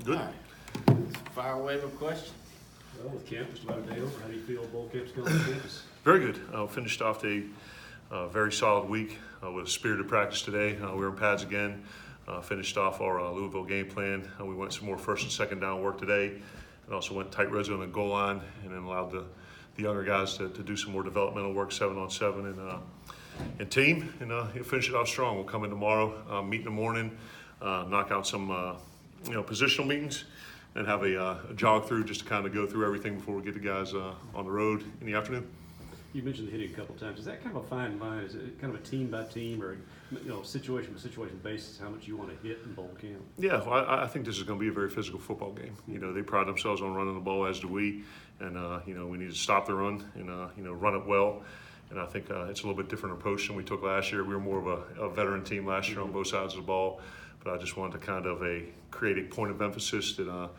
Good. All right. Let's fire away with a question. Well, with camp just about a day over, how do you feel bowl camp's going on campus? Very good. Finished off a very solid week with a spirited practice today. We were in pads again. Finished off our Louisville game plan. We went some more first and second down work today, and also went tight red zone and goal line, and then allowed the younger guys to do some more developmental work, 7-on-7 and team, and finish it off strong. We'll come in tomorrow, meet in the morning, knock out some positional meetings, and have a jog through just to kind of go through everything before we get the guys on the road in the afternoon. You mentioned the hitting a couple of times. Is that kind of a fine line? Is it kind of a team by team or situation by situation basis how much you want to hit in bowl camp? Yeah, well, I think this is going to be a very physical football game. They pride themselves on running the ball, as do we, and we need to stop the run and run it well. And I think it's a little bit different approach than we took last year. We were more of a veteran team last year on both sides of the ball, but I just wanted to kind of create a point of emphasis that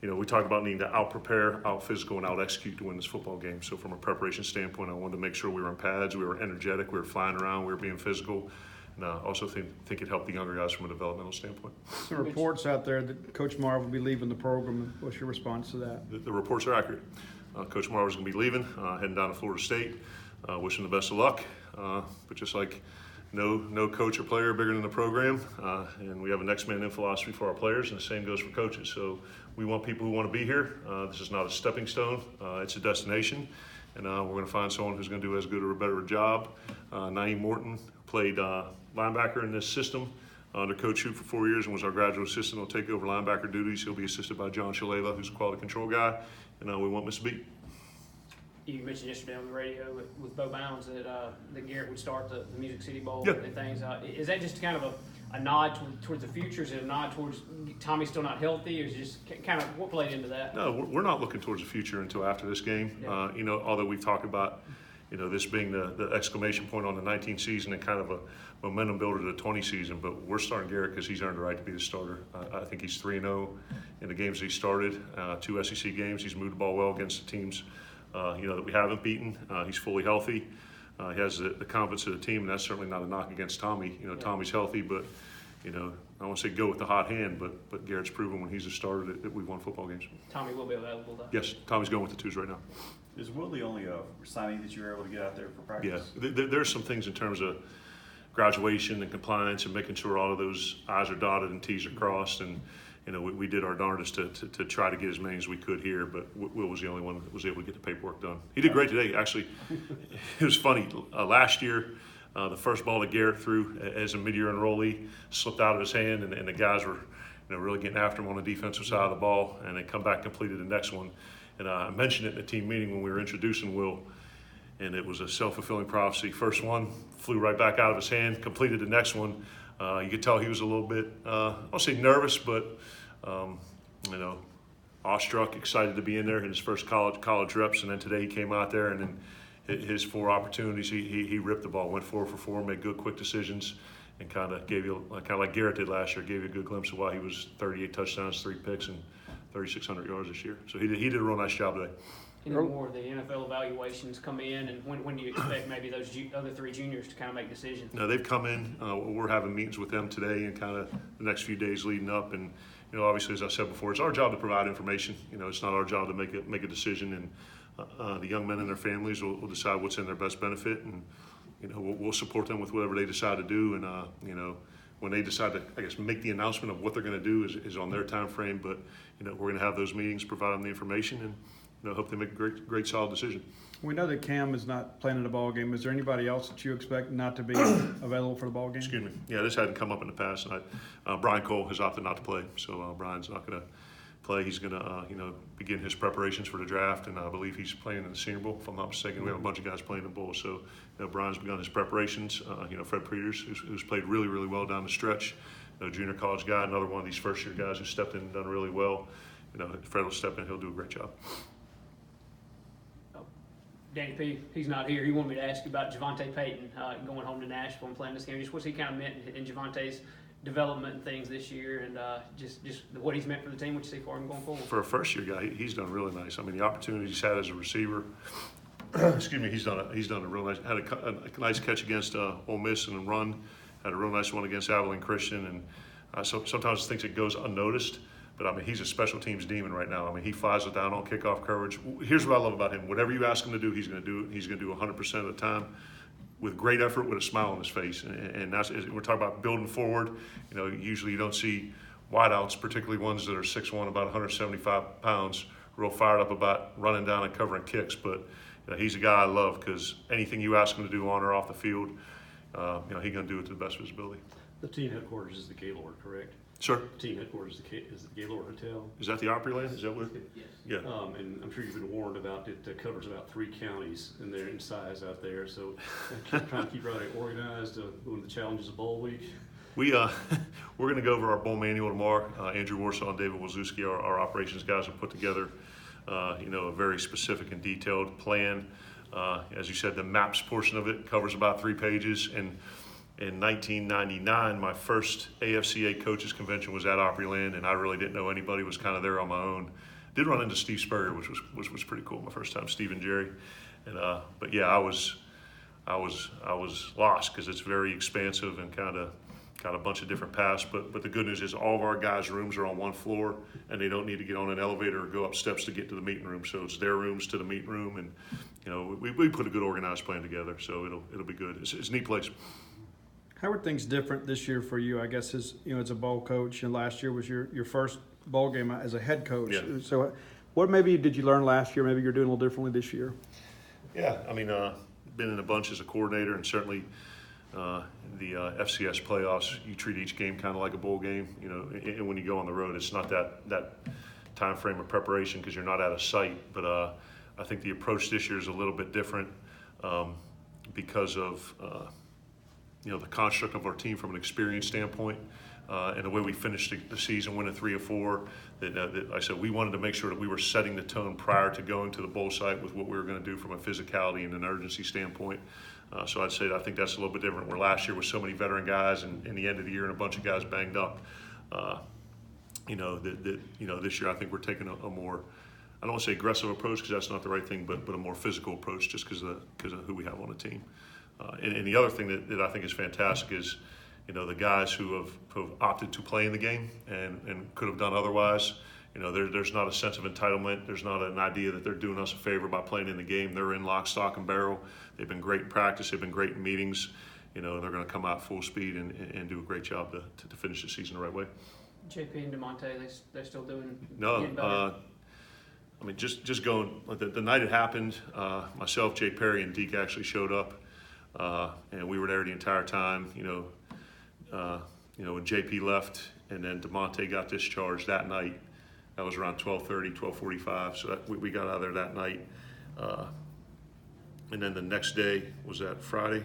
we talked about needing to out-prepare, out-physical, and out-execute to win this football game. So from a preparation standpoint, I wanted to make sure we were in pads, we were energetic, we were flying around, we were being physical. And I also think it helped the younger guys from a developmental standpoint. Some reports out there that Coach Marra will be leaving the program. What's your response to that? The reports are accurate. Coach Marra is going to be leaving, heading down to Florida State. Wish him the best of luck. But just like no coach or player bigger than the program, and we have a next man in philosophy for our players, and the same goes for coaches. So we want people who want to be here. This is not a stepping stone, it's a destination, and we're going to find someone who's going to do as good or a better job. Naeem Morton played linebacker in this system under Coach Hoop for 4 years and was our graduate assistant. He'll take over linebacker duties. He'll be assisted by John Shalala, who's a quality control guy, and we want Mr. Beat. You mentioned yesterday on the radio with Bo Bounds that Garrett would start the Music City Bowl Yeah. and things. Is that just kind of a nod towards the future? Is it a nod towards Tommy's still not healthy, or is it just kind of what played into that? No, we're not looking towards the future until after this game. Yeah. Although we've talked about, this being the exclamation point on the 19 season and kind of a momentum builder to the 20 season, but we're starting Garrett because he's earned the right to be the starter. I think he's 3-0 in the games he started, 2 SEC games. He's moved the ball well against the teams that we haven't beaten. He's fully healthy. He has the confidence of the team, and that's certainly not a knock against Tommy. Tommy's healthy, but I don't want to say go with the hot hand, but Garrett's proven when he's a starter that we've won football games. Tommy will be available though. Yes, Tommy's going with the twos right now. Is Will the only signing that you were able to get out there for practice? Yeah, there's some things in terms of graduation and compliance and making sure all of those I's are dotted and T's are crossed, and we did our darndest to try to get as many as we could here, but Will was the only one that was able to get the paperwork done. He did great today, actually. It was funny. Last year, the first ball that Garrett threw as a mid-year enrollee slipped out of his hand, and the guys were really getting after him on the defensive side of the ball, and they come back and completed the next one. And I mentioned it in the team meeting when we were introducing Will, and it was a self-fulfilling prophecy. First one flew right back out of his hand, completed the next one. You could tell he was a little bit, I won't say nervous, but awestruck, excited to be in there in his first college reps. And then today he came out there, and then his 4 opportunities, he ripped the ball, went 4 for 4, made good, quick decisions, and kind of gave you, kind of like Garrett did last year, gave you a good glimpse of why he was 38 touchdowns, 3 picks, and 3,600 yards this year. So he did a real nice job today. Any more of the NFL evaluations come in, and when do you expect maybe those other 3 juniors to kind of make decisions? No, they've come in. We're having meetings with them today and kind of the next few days leading up. And obviously, as I said before, it's our job to provide information. It's not our job to make a decision. And the young men and their families will decide what's in their best benefit, and we'll support them with whatever they decide to do. And when they decide to, I guess, make the announcement of what they're going to do is on their time frame. But we're going to have those meetings, provide them the information, and hope they make a great, solid decision. We know that Cam is not playing in the ball game. Is there anybody else that you expect not to be available for the ball game? Excuse me. Yeah, this hadn't come up in the past. Brian Cole has opted not to play, so Brian's not going to play. He's going to, begin his preparations for the draft, and I believe he's playing in the Senior Bowl, if I'm not mistaken. We have a bunch of guys playing in the bowl, so Brian's begun his preparations. Fred Peters, who's played really, really well down the stretch, junior college guy, another one of these first-year guys who stepped in and done really well. Fred will step in; he'll do a great job. Danny P, he's not here. He wanted me to ask you about Javante Payton going home to Nashville and playing this game. Just what's he kind of meant in Javante's development and things this year, and just what he's meant for the team, what you see for him going forward? For a first-year guy, he's done really nice. I mean, the opportunities he's had as a receiver, excuse me, he's done a real nice. Had a nice catch against Ole Miss and run. Had a real nice one against Abilene Christian, and sometimes things it goes unnoticed. But I mean, he's a special teams demon right now. I mean, he flies it down on kickoff coverage. Here's what I love about him: whatever you ask him to do, he's going to do it. He's going to do 100% of the time, with great effort, with a smile on his face. And that's, we're talking about building forward. You know, usually you don't see wideouts, particularly ones that are 6'1", about 175 pounds, real fired up about running down and covering kicks. But he's a guy I love, because anything you ask him to do on or off the field, he's going to do it to the best of his ability. The team headquarters is the Gaylord, correct? Sir, Team headquarters is the Gaylord Hotel. is that the Opryland? Is that what? Yes. Yeah. And I'm sure you've been warned about it covers about 3 counties and they're in size out there. So trying to keep everybody organized when the challenges of bowl week. We're going to go over our bowl manual tomorrow. Andrew Warsaw and David Wazowski, our operations guys, have put together, a very specific and detailed plan. As you said, the maps portion of it covers about 3 pages. And in 1999, my first AFCA coaches convention was at Opryland, and I really didn't know anybody. Was kind of there on my own. Did run into Steve Spurrier, which was pretty cool. My first time, Steve and Jerry. And but yeah, I was lost, because it's very expansive and kind of got a bunch of different paths. But the good news is all of our guys' rooms are on one floor, and they don't need to get on an elevator or go up steps to get to the meeting room. So it's their rooms to the meeting room, and we put a good organized plan together. So it'll be good. It's a neat place. How are things different this year for you? I guess as a bowl coach, and last year was your first bowl game as a head coach. Yeah. So what maybe did you learn last year? Maybe you're doing a little differently this year. Yeah, I mean, been in a bunch as a coordinator, and certainly the FCS playoffs, you treat each game kind of like a bowl game. And when you go on the road, it's not that time frame of preparation, because you're not at a site. But I think the approach this year is a little bit different because of the construct of our team from an experience standpoint, and the way we finished the season, winning 3 or 4. That I said we wanted to make sure that we were setting the tone prior to going to the bowl site with what we were going to do from a physicality and an urgency standpoint. So I'd say that I think that's a little bit different. Where last year with so many veteran guys, and in the end of the year and a bunch of guys banged up, this year I think we're taking a more, I don't want to say aggressive approach, because that's not the right thing, but a more physical approach, just because of who we have on the team. And the other thing that I think is fantastic is, the guys who have opted to play in the game and could have done otherwise. There's not a sense of entitlement. There's not an idea that they're doing us a favor by playing in the game. They're in lock, stock, and barrel. They've been great in practice. They've been great in meetings. They're going to come out full speed and do a great job to finish the season the right way. JP and DeMonte, they're still doing. No, getting better? I mean, just going, the night it happened, myself, Jay Perry, and Deke actually showed up, and we were there the entire time. When JP left, and then DeMonte got discharged that night. That was around 12:30, 12:45. So we got out of there that night. And then the next day, was that Friday?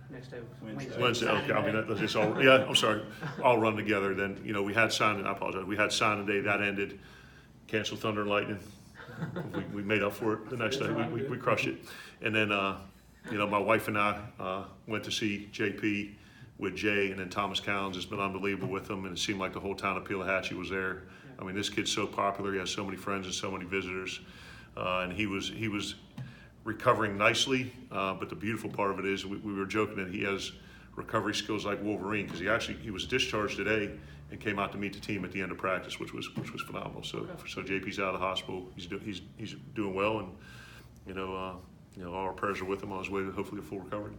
Next day Wednesday. Wednesday. Okay, I mean that's all. Yeah, I'm sorry. All run together. Then we had signing. I apologize. We had signing day. That ended. Canceled Thunder and Lightning. We made up for it the next day. We crushed it. And then my wife and I went to see JP with Jay, and then Thomas Cowens has been unbelievable with him, and it seemed like the whole town of Pelahatchie was there. I mean, this kid's so popular. He has so many friends and so many visitors, and he was recovering nicely. But the beautiful part of it is we were joking that he has recovery skills like Wolverine, because he was discharged today and came out to meet the team at the end of practice, which was phenomenal. So JP's out of the hospital. He's doing well, and all our prayers are with him on his way to hopefully a full recovery.